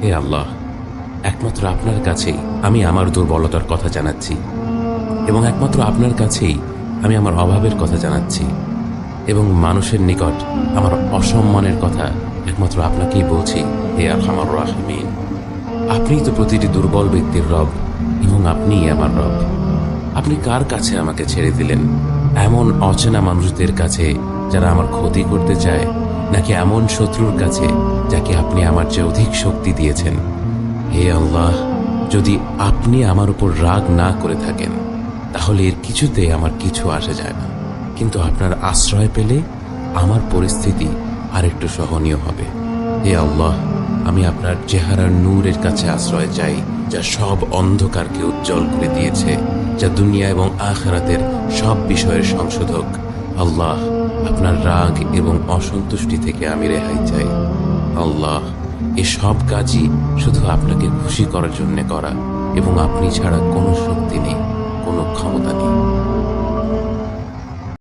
হে আল্লাহ, একমাত্র আপনার কাছেই আমি আমার দুর্বলতার কথা জানাচ্ছি, এবং একমাত্র আপনার কাছেই আমি আমার অভাবের কথা জানাচ্ছি, এবং মানুষের নিকট আমার অসম্মানের কথা একমাত্র আপনাকেই বলছি। হে আরহামার রাহিমিন, আপনিই তো প্রতিটি দুর্বল ব্যক্তির রব, এবং আপনিই আমার রব। আপনি কার কাছে আমাকে ছেড়ে দিলেন? এমন অচেনা মানুষদের কাছে যারা আমার ক্ষতি করতে চায়, নাকি এমন শত্রুর কাছে যাকে আপনি আমার চেয়ে অধিক শক্তি দিয়েছেন? হে আল্লাহ, যদি আপনি আমার উপর রাগ না করে থাকেন তাহলে এর কিছুতে আমার কিছু আসে যায় না, কিন্তু আপনার আশ্রয় পেলে আমার পরিস্থিতি আরেকটু সহনীয় হবে। হে আল্লাহ, আমি আপনার চেহারার নূরের কাছে আশ্রয় চাই, যা সব অন্ধকারকে উজ্জ্বল করে দিয়েছে, যা দুনিয়া এবং আখিরাতের সব বিষয়ের সংশোধক। আল্লাহ, আপনার রাগ এবং অসন্তুষ্টি থেকে আমি রেহাই চাই। আল্লাহ, এ সব কাজই শুধু আপনাকে খুশি করার জন্য করা, এবং আপনি ছাড়া কোনো শক্তি নেই, কোনো ক্ষমতা নেই।